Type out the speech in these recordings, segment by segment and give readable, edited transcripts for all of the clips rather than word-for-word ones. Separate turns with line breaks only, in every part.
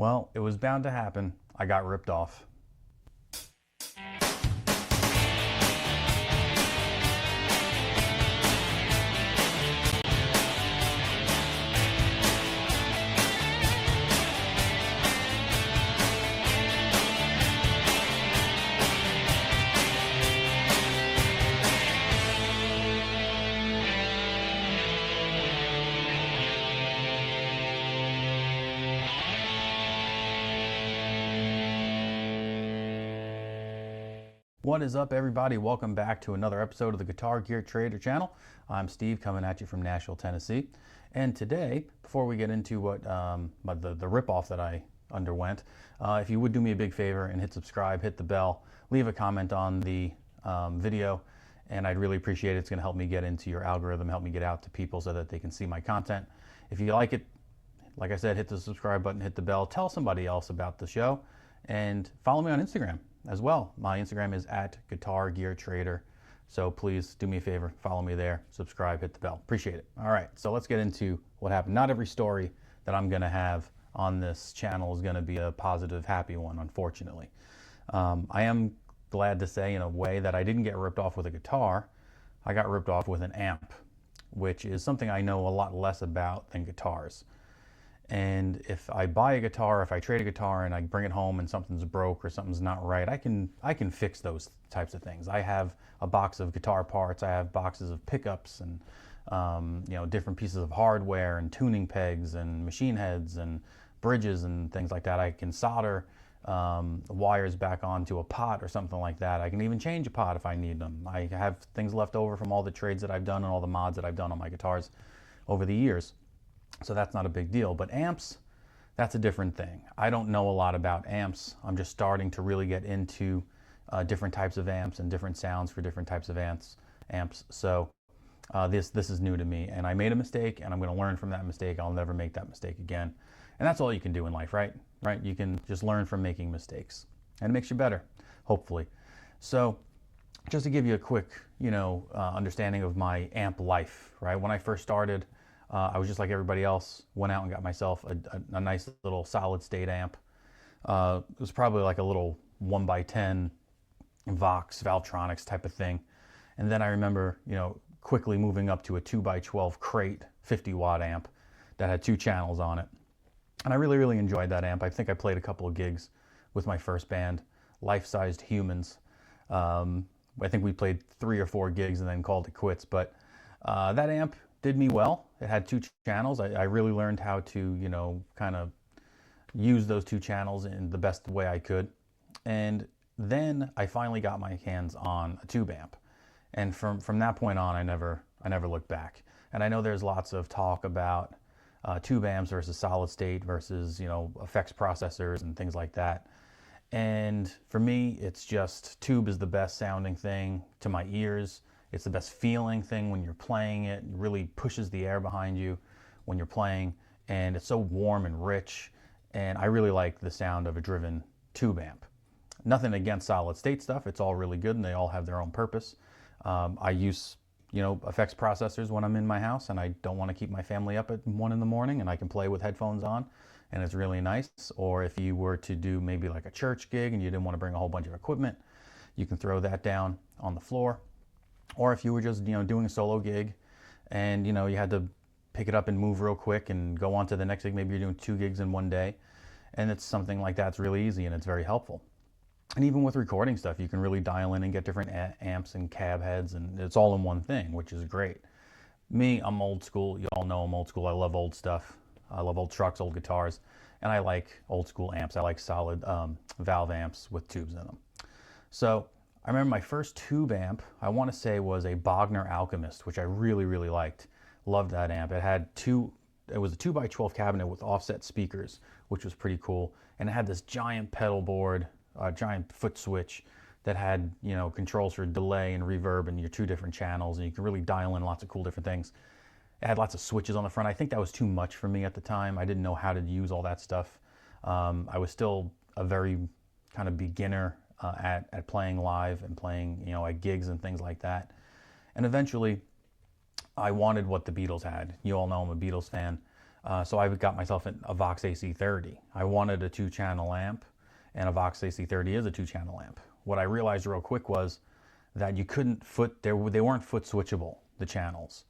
Well, it was bound to happen. I got ripped off. What is up, everybody? Welcome back to another episode of the Guitar Gear Trader channel. I'm Steve, coming at you from Nashville, Tennessee. And today, before we get into what the ripoff that I underwent, if you would do me a big favor and hit subscribe, hit the bell, leave a comment on the video, and I'd really appreciate it. It's going to help me get into your algorithm, help me get out to people so that they can see my content. If you like it, like I said, hit the subscribe button, hit the bell, tell somebody else about the show, and follow me on Instagram as well. My Instagram is @GuitarGearTrader. So please do me a favor, follow me there, subscribe, hit the bell. Appreciate it. All right, so let's get into what happened. Not every story that I'm going to have on this channel is going to be a positive, happy one, unfortunately. I am glad to say, in a way, that I didn't get ripped off with a guitar. I got ripped off with an amp, which is something I know a lot less about than guitars. And if I buy a guitar, if I trade a guitar and I bring it home and something's broke or something's not right, I can fix those types of things. I have a box of guitar parts, I have boxes of pickups and different pieces of hardware and tuning pegs and machine heads and bridges and things like that. I can solder wires back onto a pot or something like that. I can even change a pot if I need them. I have things left over from all the trades that I've done and all the mods that I've done on my guitars over the years. So that's not a big deal. But amps, that's a different thing. I don't know a lot about amps. I'm just starting to really get into different types of amps and different sounds for different types of amps. So this is new to me, and I made a mistake, and I'm going to learn from that mistake. I'll never make that mistake again. And that's all you can do in life, right? Right? You can just learn from making mistakes, and it makes you better, hopefully. So just to give you a quick, understanding of my amp life, right? When I first started, I was just like everybody else, went out and got myself a nice little solid state amp. It was probably like a little 1x10 Vox Valtronics type of thing. And then I remember, quickly moving up to a 2x12 Crate 50 watt amp that had 2 channels on it. And I really, really enjoyed that amp. I think I played a couple of gigs with my first band, Life-Sized Humans. I think we played 3 or 4 gigs and then called it quits. But that amp did me well. It had 2 channels. I really learned how to, kind of use those 2 channels in the best way I could. And then I finally got my hands on a tube amp. And from that point on, I never looked back. And I know there's lots of talk about tube amps versus solid state versus, effects processors and things like that. And for me, it's just tube is the best sounding thing to my ears. It's the best feeling thing when you're playing it. It really pushes the air behind you when you're playing, and it's so warm and rich, and I really like the sound of a driven tube amp. Nothing against solid state stuff. It's all really good, and they all have their own purpose. I use, effects processors when I'm in my house, and I don't want to keep my family up at 1 in the morning, and I can play with headphones on, and it's really nice. Or if you were to do maybe like a church gig and you didn't want to bring a whole bunch of equipment, you can throw that down on the floor. Or if you were just, doing a solo gig and, you had to pick it up and move real quick and go on to the next gig, maybe you're doing 2 gigs in one day, and it's something like that's really easy and it's very helpful. And even with recording stuff, you can really dial in and get different amps and cab heads, and it's all in one thing, which is great. Me, I'm old school. You all know I'm old school. I love old stuff. I love old trucks, old guitars, and I like old school amps. I like solid valve amps with tubes in them. So I remember my first tube amp, I want to say, was a Bogner Alchemist, which I really, really liked. Loved that amp. It was a 2x12 cabinet with offset speakers, which was pretty cool. And it had this giant pedal board, giant foot switch that had, controls for delay and reverb and your 2 different channels, and you could really dial in lots of cool different things. It had lots of switches on the front. I think that was too much for me at the time. I didn't know how to use all that stuff. I was still a very kind of beginner at playing live and playing, at gigs and things like that. And eventually I wanted what the Beatles had. You all know I'm a Beatles fan. So I got myself a Vox AC30. I wanted a 2-channel amp, and a Vox AC30 is a 2-channel amp. What I realized real quick was that you couldn't they weren't foot switchable, the channels.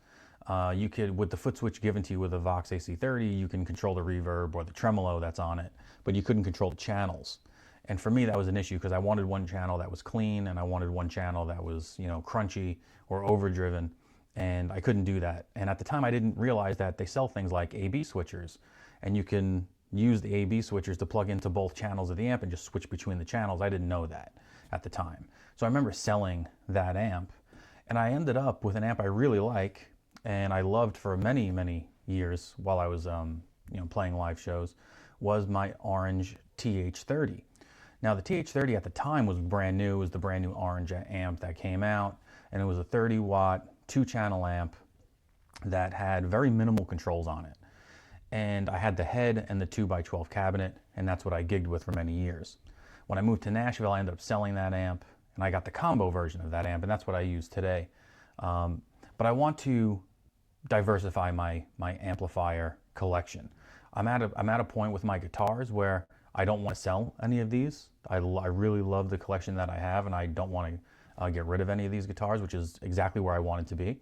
You could, with the foot switch given to you with a Vox AC30, you can control the reverb or the tremolo that's on it, but you couldn't control the channels. And for me, that was an issue because I wanted one channel that was clean and I wanted one channel that was, you know, crunchy or overdriven, and I couldn't do that. And at the time, I didn't realize that they sell things like AB switchers, and you can use the AB switchers to plug into both channels of the amp and just switch between the channels. I didn't know that at the time. So I remember selling that amp, and I ended up with an amp I really like and I loved for many, many years while I was you know, playing live shows, was my orange TH30. Now the TH30 at the time was brand new. It was the brand new orange amp that came out, and it was a 30-watt 2-channel amp that had very minimal controls on it. And I had the head and the 2x12 cabinet, and that's what I gigged with for many years. When I moved to Nashville, I ended up selling that amp, and I got the combo version of that amp, and that's what I use today. But I want to diversify my amplifier collection. I'm at a point with my guitars where I don't want to sell any of these. I really love the collection that I have, and I don't want to get rid of any of these guitars, which is exactly where I want it to be.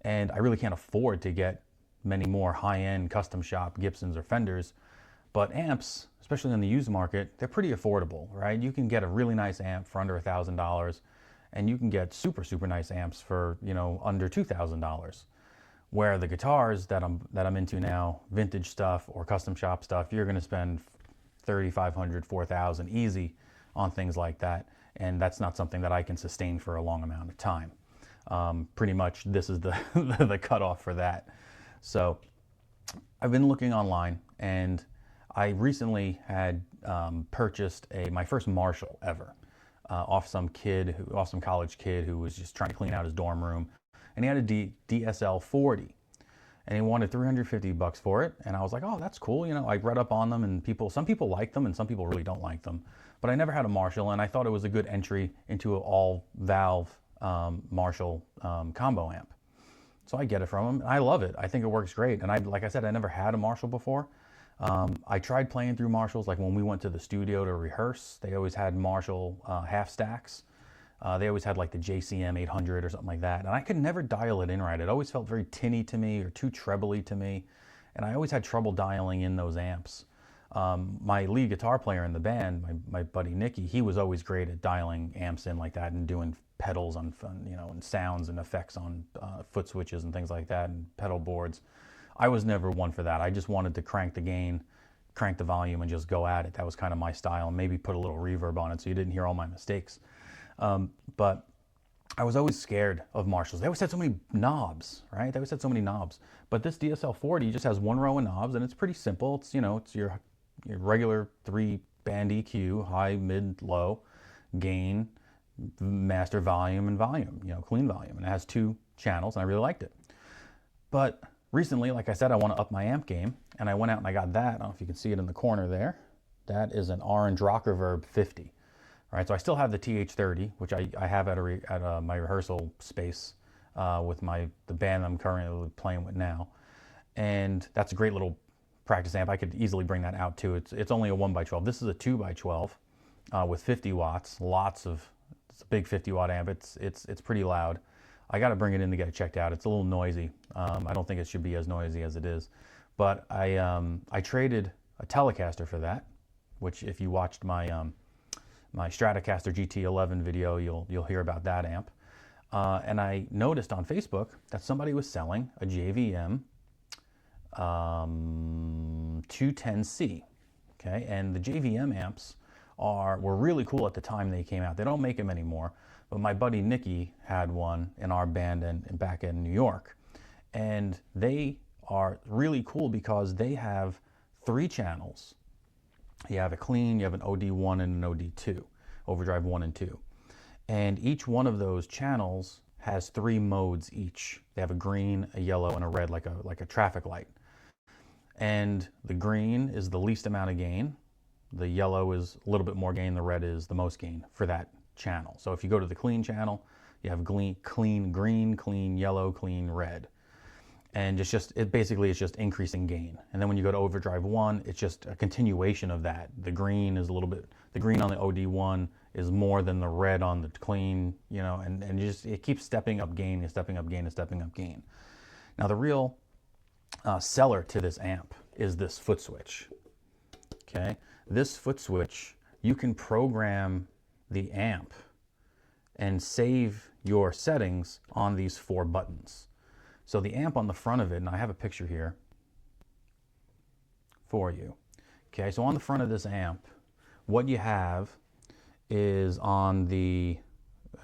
And I really can't afford to get many more high-end custom shop Gibsons or Fenders. But amps, especially in the used market, they're pretty affordable, right? You can get a really nice amp for under $1,000, and you can get super, super nice amps for, you know, under $2,000. Where the guitars that I'm into now, vintage stuff or custom shop stuff, you're going to spend $3,500, $4,000 easy on things like that, and that's not something that I can sustain for a long amount of time. Pretty much, this is the the cutoff for that. So I've been looking online, and I recently had purchased my first Marshall ever off some college kid who was just trying to clean out his dorm room. And he had a DSL 40, and he wanted $350 for it. And I was like, oh, that's cool. You know, I read up on them, and some people like them and some people really don't like them. But I never had a Marshall, and I thought it was a good entry into an all valve Marshall combo amp. So I get it from him. I love it. I think it works great. And like I said, I never had a Marshall before. I tried playing through Marshalls. Like when we went to the studio to rehearse, they always had Marshall half stacks. They always had like the JVM 800 or something like that. And I could never dial it in right. It always felt very tinny to me or too trebly to me. And I always had trouble dialing in those amps. My lead guitar player in the band, my buddy Nicky, he was always great at dialing amps in like that and doing pedals on, you know, and sounds and effects on foot switches and things like that, and pedal boards. I was never one for that. I just wanted to crank the gain, crank the volume, and just go at it. That was kind of my style, and maybe put a little reverb on it so you didn't hear all my mistakes. But I was always scared of Marshalls. They always had so many knobs, right? They always had so many knobs. But this DSL 40 just has one row of knobs, and it's pretty simple. It's, you know, it's your regular 3-band EQ, high, mid, low, gain, master volume, and volume, you know, clean volume. And it has 2 channels, and I really liked it. But recently, like I said, I want to up my amp game, and I went out and I got that. I don't know if you can see it in the corner there. That is an orange Rock Reverb 50. All right, so I still have the TH30, which I have at my rehearsal space with the band I'm currently playing with now, and that's a great little practice amp. I could easily bring that out too. It's only a 1x12. This is a 2x12 with 50 watts. It's a big 50-watt amp. It's pretty loud. I got to bring it in to get it checked out. It's a little noisy. I don't think it should be as noisy as it is, but I traded a Telecaster for that, which if you watched my Stratocaster GT11 video, you'll hear about that amp. And I noticed on Facebook that somebody was selling a JVM 210C. Okay, and the JVM amps were really cool at the time they came out. They don't make them anymore, but my buddy Nicky had one in our band and back in New York, and they are really cool because they have 3 channels. You have a clean, you have an OD1 and an OD2, overdrive 1 and 2. And each one of those channels has 3 modes each. They have a green, a yellow, and a red, like a traffic light. And the green is the least amount of gain. The yellow is a little bit more gain. The red is the most gain for that channel. So if you go to the clean channel, you have clean green, clean yellow, clean red. And it basically is just increasing gain. And then when you go to overdrive 1, it's just a continuation of that. The green is the green on the OD1 is more than the red on the clean, you know, and it keeps stepping up gain and stepping up gain and stepping up gain. Now the real seller to this amp is this foot switch. Okay, this foot switch, you can program the amp and save your settings on these 4 buttons. So the amp on the front of it, and I have a picture here for you. Okay, so on the front of this amp, what you have is on the,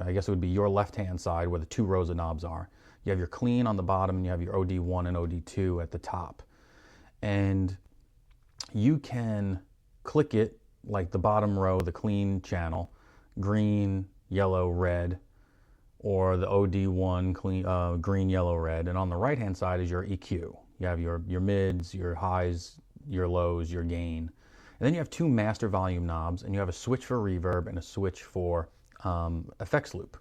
I guess it would be your left-hand side where the 2 rows of knobs are. You have your clean on the bottom and you have your OD1 and OD2 at the top. And you can click it like the bottom row, the clean channel, green, yellow, red, or the OD1 clean, green, yellow, red. And on the right hand side is your EQ. You have your mids, your highs, your lows, your gain. And then you have 2 master volume knobs, and you have a switch for reverb and a switch for effects loop.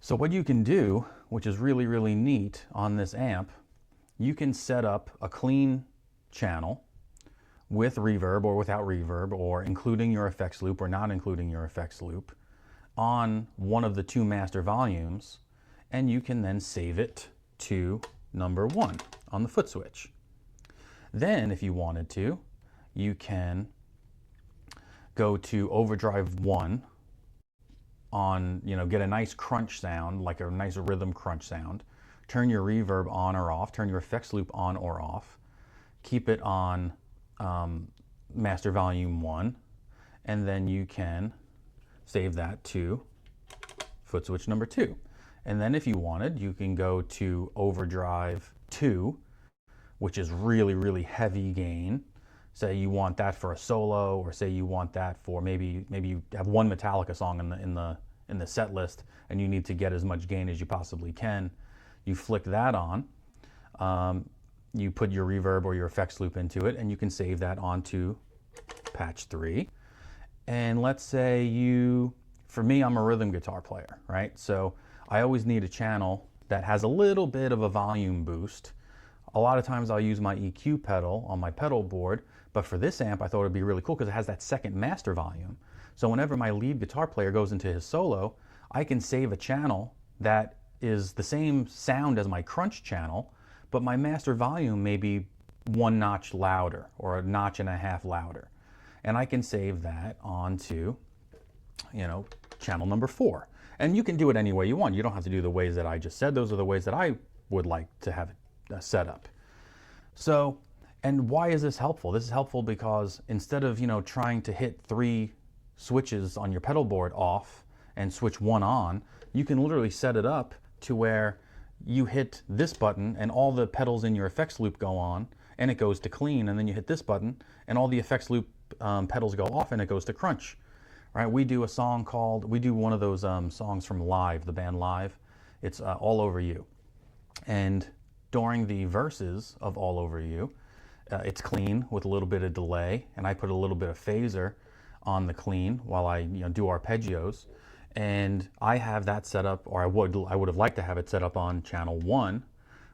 So what you can do, which is really, really neat on this amp, you can set up a clean channel with reverb or without reverb, or including your effects loop or not including your effects loop on one of the 2 master volumes, and you can then save it to number 1 on the foot switch. Then if you wanted to, you can go to overdrive 1 on, you know, get a nice crunch sound, like a nice rhythm crunch sound, turn your reverb on or off, turn your effects loop on or off, keep it on master volume 1, and then you can save that to foot switch number 2. And then if you wanted, you can go to overdrive 2, which is really, really heavy gain. Say you want that for a solo, or say you want that for maybe you have one Metallica song in the set list and you need to get as much gain as you possibly can. You flick that on, you put your reverb or your effects loop into it, and you can save that onto patch 3. And let's say for me, I'm a rhythm guitar player, right? So I always need a channel that has a little bit of a volume boost. A lot of times I'll use my EQ pedal on my pedal board, but for this amp I thought it'd be really cool because it has that second master volume. So whenever my lead guitar player goes into his solo, I can save a channel that is the same sound as my crunch channel, but my master volume may be 1 notch louder or a notch and a half louder. And I can save that onto, you know, channel number 4. And you can do it any way you want. You don't have to do the ways that I just said. Those are the ways that I would like to have it set up. So, and why is this helpful? This is helpful because instead of, you know, trying to hit 3 switches on your pedal board off and switch 1 on, you can literally set it up to where you hit this button and all the pedals in your effects loop go on and it goes to clean, and then you hit this button and all the effects loop pedals go off and it goes to crunch. Right? We do one of those songs from Live, the band Live. It's All Over You. And during the verses of All Over You, it's clean with a little bit of delay, and I put a little bit of phaser on the clean while I do arpeggios. And I have that set up, or I would have liked to have it set up on channel 1,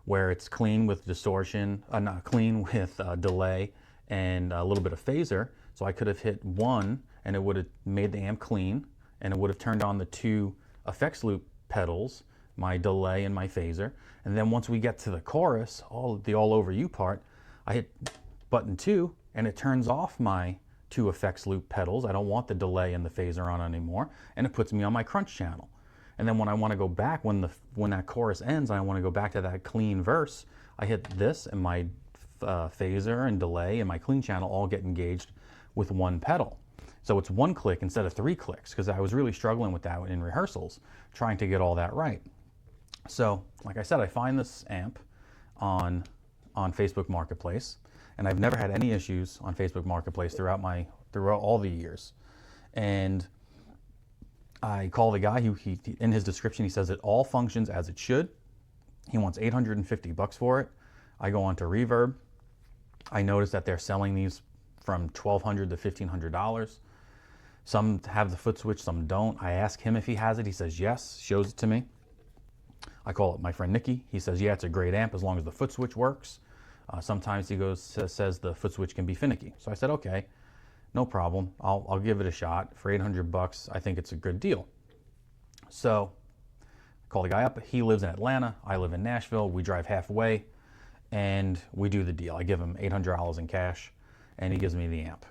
where it's clean with distortion, not clean with delay and a little bit of phaser. So I could have hit 1 and it would have made the amp clean, and it would have turned on the 2 effects loop pedals, my delay and my phaser. And then once we get to the chorus, the All Over You part, I hit button 2 and it turns off my 2 effects loop pedals. I don't want the delay and the phaser on anymore, and it puts me on my crunch channel. And then when I want to go back, when that chorus ends and I want to go back to that clean verse, I hit this, and my phaser and delay and my clean channel all get engaged with 1 pedal. So it's 1 click instead of 3 clicks, because I was really struggling with that in rehearsals, trying to get all that right. So, like I said, I find this amp on Facebook Marketplace, and I've never had any issues on Facebook Marketplace throughout all the years. And I call the guy, he in his description he says it all functions as it should. He wants $850 for it. I go on to Reverb. I notice that they're selling these from $1,200 to $1,500. Some have the foot switch, some don't. I ask him if he has it. He says yes, shows it to me. I call up my friend Nicky. He says, yeah, it's a great amp as long as the foot switch works. Sometimes he says the foot switch can be finicky. So I said, okay, no problem. I'll give it a shot. For 800 bucks, I think it's a good deal. So I call the guy up. He lives in Atlanta. I live in Nashville. We drive halfway and we do the deal. I give him $800 in cash and he gives me the amp.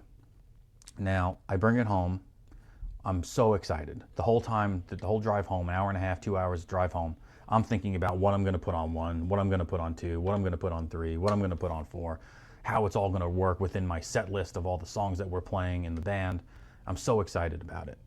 Now I bring it home. I'm so excited. The whole time, the whole drive home, an hour and a half, 2 hours drive home, I'm thinking about what I'm going to put on 1, what I'm going to put on 2, what I'm going to put on 3, what I'm going to put on 4, how it's all going to work within my set list of all the songs that we're playing in the band. I'm so excited about it.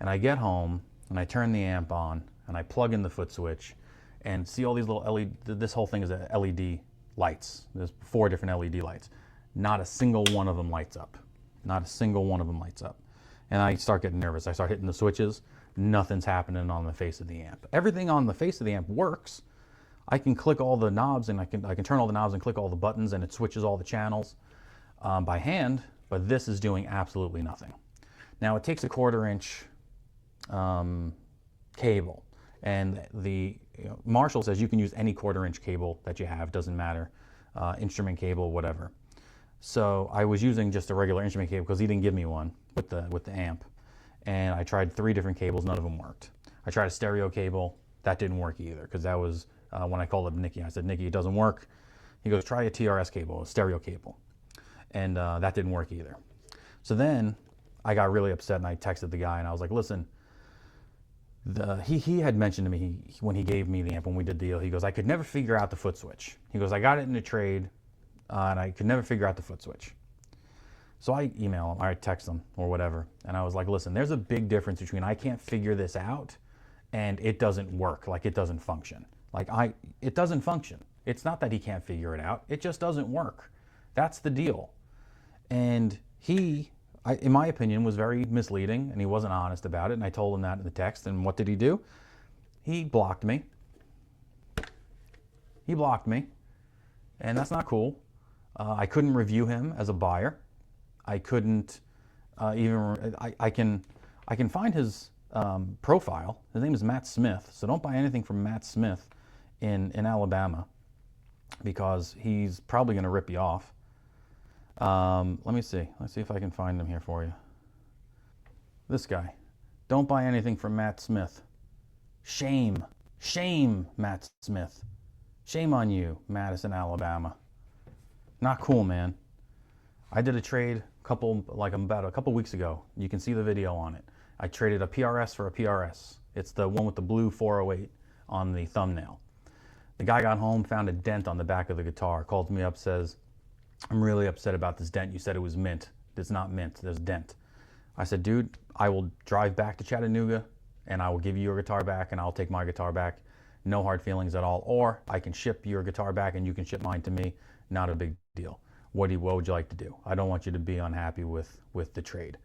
And I get home and I turn the amp on and I plug in the foot switch and see all these little LED, this whole thing is LED lights. There's 4 different LED lights. Not a single one of them lights up. Not a single one of them lights up. And I start getting nervous. I start hitting the switches. Nothing's happening on the face of the amp. Everything on the face of the amp works. I can click all the knobs and I can turn all the knobs and click all the buttons and it switches all the channels by hand, but this is doing absolutely nothing. Now it takes a 1/4 inch cable, and Marshall says you can use any 1/4 inch cable that you have, doesn't matter, instrument cable, whatever. So I was using just a regular instrument cable because he didn't give me one with the amp. And I tried 3 different cables, none of them worked. I tried a stereo cable, that didn't work either, because that was when I called up Nicky. I said, Nicky, it doesn't work. He goes, try a TRS cable, a stereo cable. And that didn't work either. So then I got really upset and I texted the guy and I was like, listen, he had mentioned to me when he gave me the amp, when we did the deal, he goes, I could never figure out the foot switch. He goes, I got it in a trade and I could never figure out the foot switch. So I email him, I text him or whatever, and I was like, listen, there's a big difference between I can't figure this out and it doesn't work, like it doesn't function. It doesn't function. It's not that he can't figure it out, it just doesn't work. That's the deal. And he, in my opinion, was very misleading and he wasn't honest about it, and I told him that in the text, and what did he do? He blocked me. He blocked me, and that's not cool. I couldn't review him as a buyer. I couldn't I can find his profile. His name is Matt Smith, so don't buy anything from Matt Smith in Alabama because he's probably going to rip you off. Let me see. Let's see if I can find him here for you. This guy. Don't buy anything from Matt Smith. Shame. Shame, Matt Smith. Shame on you, Madison, Alabama. Not cool, man. I did a trade about a couple weeks ago. You can see the video on it. I traded a PRS for a PRS. It's the one with the blue 408 on the thumbnail. The guy got home, found a dent on the back of the guitar, called me up, says, I'm really upset about this dent. You said it was mint. It's not mint, there's a dent. I said, dude, I will drive back to Chattanooga and I will give you your guitar back and I'll take my guitar back. No hard feelings at all. Or I can ship your guitar back and you can ship mine to me. Not a big deal. What would you like to do? I don't want you to be unhappy with the trade.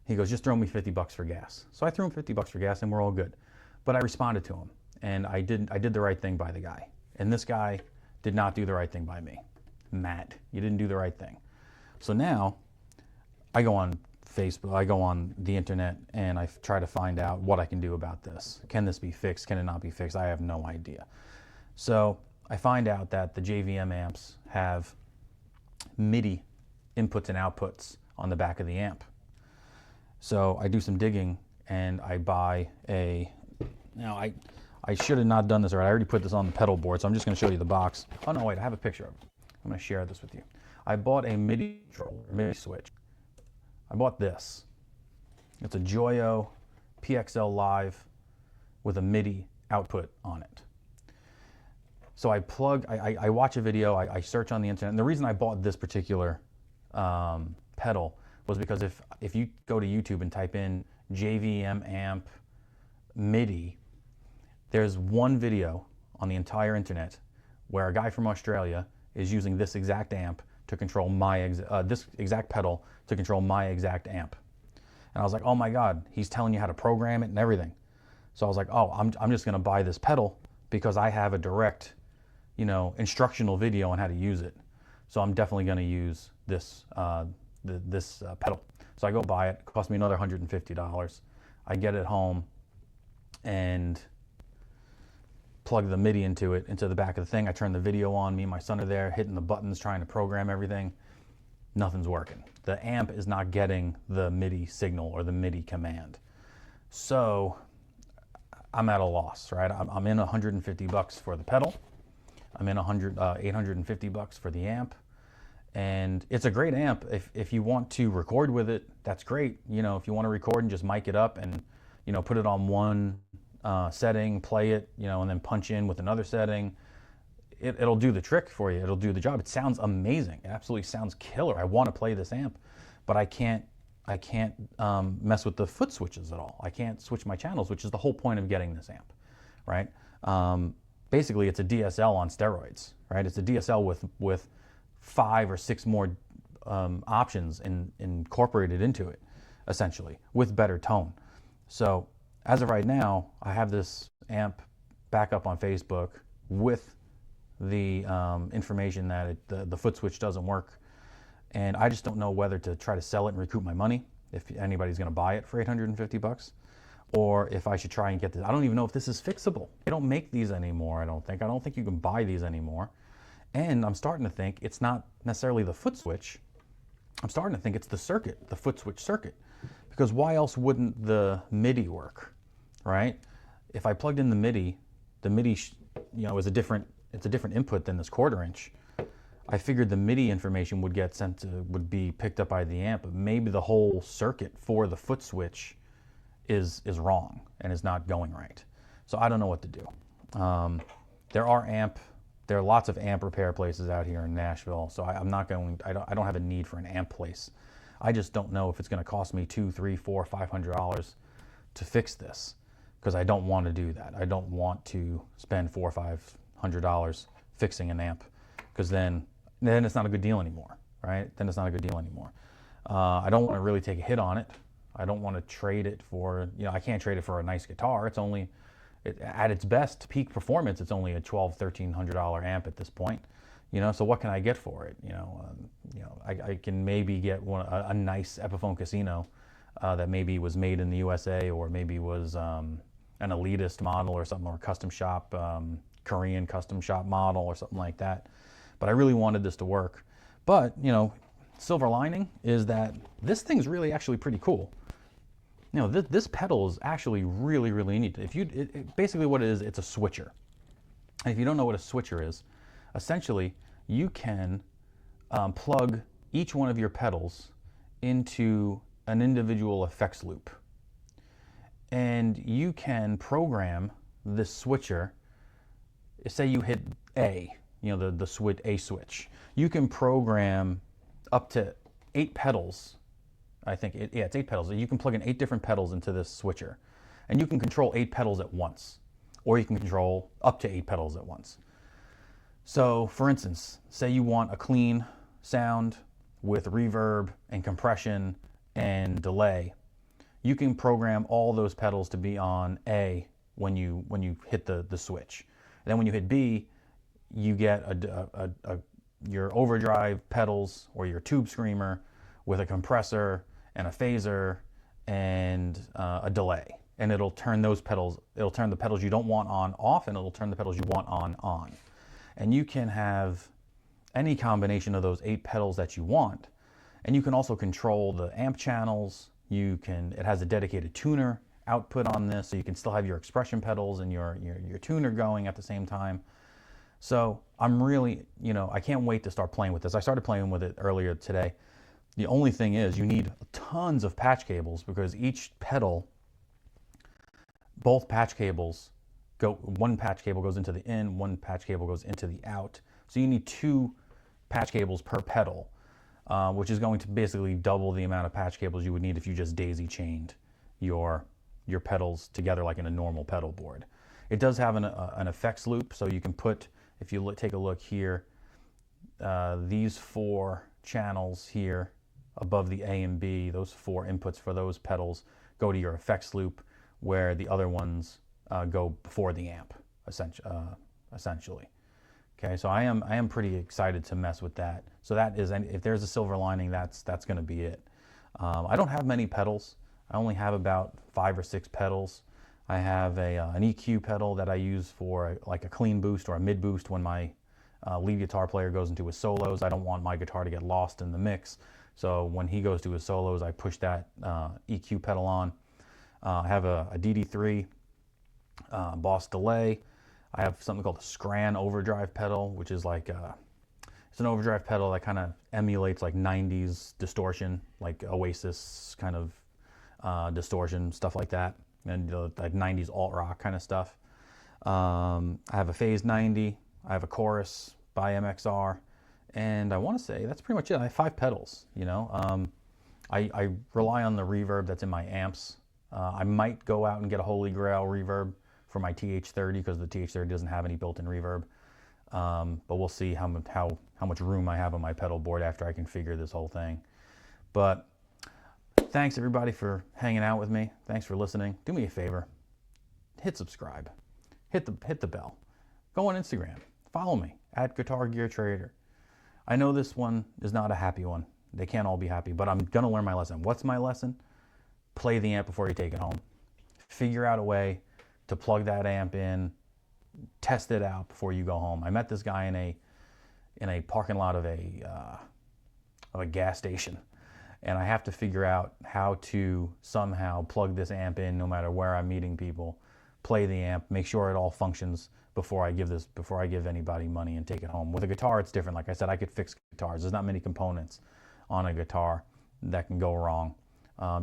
He goes, just throw me 50 bucks for gas. So I threw him 50 bucks for gas and we're all good. But I responded to him and I did the right thing by the guy. And this guy did not do the right thing by me. Matt, you didn't do the right thing. So now I go on Facebook, I go on the internet and I try to find out what I can do about this. Can this be fixed? Can it not be fixed? I have no idea. So I find out that the JVM amps have MIDI inputs and outputs on the back of the amp. So I do some digging and I buy I should have not done this already. I already put this on the pedal board, so I'm just going to show you the box. Oh no, wait, I have a picture of it. I'm going to share this with you. I bought a MIDI controller, MIDI switch. I bought this. It's a Joyo PXL Live with a MIDI output on it. So I watch a video, I search on the internet, and the reason I bought this particular pedal was because if you go to YouTube and type in JVM amp MIDI, there's one video on the entire internet where a guy from Australia is using this exact amp to control this exact pedal to control my exact amp. And I was like, oh my God, he's telling you how to program it and everything. So I was like, oh, I'm just gonna buy this pedal because I have a direct, instructional video on how to use it. So I'm definitely gonna use this, this pedal. So I go buy it, cost me another $150. I get it home and plug the MIDI into it, into the back of the thing. I turn the video on. Me and my son are there hitting the buttons, trying to program everything. Nothing's working. The amp is not getting the MIDI signal or the MIDI command. So I'm at a loss, right? I'm in $150 for the pedal. I'm in $850 for the amp. And it's a great amp. If you want to record with it, that's great. You know, if you want to record and just mic it up and, you know, put it on one setting, play it, you know, and then punch in with another setting, it'll do the trick for you. It'll do the job. It sounds amazing. It absolutely sounds killer. I want to play this amp, but I can't mess with the foot switches at all. I can't switch my channels, which is the whole point of getting this amp, right? Basically, it's a DSL on steroids, right? It's a DSL with 5 or 6 more options incorporated into it, essentially, with better tone. So as of right now, I have this amp back up on Facebook with the information that the foot switch doesn't work. And I just don't know whether to try to sell it and recoup my money, if anybody's going to buy it for $850, or if I should try and get this. I don't even know if this is fixable. They don't make these anymore, I don't think. I don't think you can buy these anymore. And I'm starting to think it's not necessarily the foot switch. I'm starting to think it's the circuit, the foot switch circuit. Because why else wouldn't the MIDI work, right? If I plugged in the MIDI, you know, it's a different input than this 1/4 inch. I figured the MIDI information would be picked up by the amp, but maybe the whole circuit for the foot switch is wrong and is not going right. So I don't know what to do. There are lots of amp repair places out here in Nashville, so I don't have a need for an amp place. I just don't know if it's going to cost me $200, $300, $400, $500 to fix this, because I don't want to do that. I don't want to spend $400 or $500 fixing an amp, because then it's not a good deal anymore, right? Then it's not a good deal anymore. I don't want to really take a hit on it. I don't want to trade it for, you know, I can't trade it for a nice guitar. It's only, at its best, peak performance, it's only a $1,200, $1,300 amp at this point. You know, so what can I get for it? You know, I can maybe get a nice Epiphone Casino that maybe was made in the USA, or maybe was an elitist model or something, or a custom shop, Korean custom shop model or something like that. But I really wanted this to work. But, you know, silver lining is that this thing's really actually pretty cool. You know, this pedal is actually really, really neat. Basically what it is, it's a switcher. And if you don't know what a switcher is, essentially you can plug each one of your pedals into an individual effects loop. And you can program this switcher. Say you hit A, you know, the switch, A switch. You can program up to 8 pedals. I think, it's 8 pedals. You can plug in 8 different pedals into this switcher. And you can control 8 pedals at once. Or you can control up to 8 pedals at once. So, for instance, say you want a clean sound with reverb and compression and delay. You can program all those pedals to be on A when you hit the switch. And then when you hit B, you get your overdrive pedals or your tube screamer with a compressor and a phaser and a delay. And it'll turn those pedals, it'll turn the pedals you don't want on off, and it'll turn the pedals you want on. And you can have any combination of those 8 pedals that you want. And you can also control the amp channels. It has a dedicated tuner output on this, so you can still have your expression pedals and your tuner going at the same time. So I'm really, you know, I can't wait to start playing with this. I started playing with it earlier today. The only thing is you need tons of patch cables, because each pedal, both patch cables one patch cable goes into the in, one patch cable goes into the out. So you need 2 patch cables per pedal, which is going to basically double the amount of patch cables you would need if you just daisy chained your pedals together like in a normal pedal board. It does have an effects loop, so you can put, if you take a look here, these 4 channels here above the A and B, those 4 inputs for those pedals go to your effects loop, where the other ones go before the amp, essentially. Okay, so I am pretty excited to mess with that. So that is, if there's a silver lining, that's going to be it. I don't have many pedals. I only have about 5 or 6 pedals. I have an EQ pedal that I use for like a clean boost or a mid boost when my lead guitar player goes into his solos. I don't want my guitar to get lost in the mix. So when he goes to his solos, I push that EQ pedal on. I have a DD3 Boss delay. I have something called a Scran overdrive pedal, which is like it's an overdrive pedal that kind of emulates like 90s distortion, like Oasis kind of distortion, stuff like that, and like 90s alt rock kind of stuff. I have a Phase 90. I have a Chorus by MXR, and I want to say that's pretty much it. I have 5 pedals. You know, I rely on the reverb that's in my amps. I might go out and get a Holy Grail reverb for my TH30 because the TH30 doesn't have any built-in reverb. But we'll see how much room I have on my pedal board after I configure this whole thing. But thanks everybody for hanging out with me. Thanks for listening. Do me a favor, hit subscribe, hit the bell, go on Instagram, follow me at Guitar Gear Trader. I know this one is not a happy one. They can't all be happy, but I'm gonna learn my lesson. What's my lesson? Play the amp before you take it home. Figure out a way to plug that amp in, test it out before you go home. I met this guy in a parking lot of a gas station, and I have to figure out how to somehow plug this amp in no matter where I'm meeting people, play the amp, make sure it all functions before I give anybody money and take it home. With a guitar, it's different. Like I said, I could fix guitars. There's not many components on a guitar that can go wrong.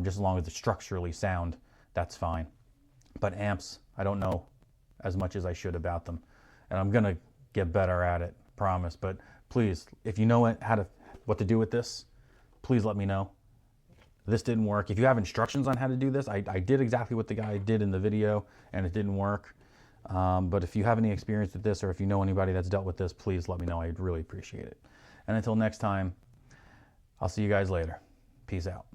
Just as long as it's structurally sound, that's fine. But amps, I don't know as much as I should about them, and I'm gonna get better at it, promise. But please, if you know what to do with this, please let me know. This didn't work. If you have instructions on how to do this, I did exactly what the guy did in the video, and it didn't work. But if you have any experience with this, or if you know anybody that's dealt with this, please let me know. I'd really appreciate it. And until next time, I'll see you guys later. Peace out.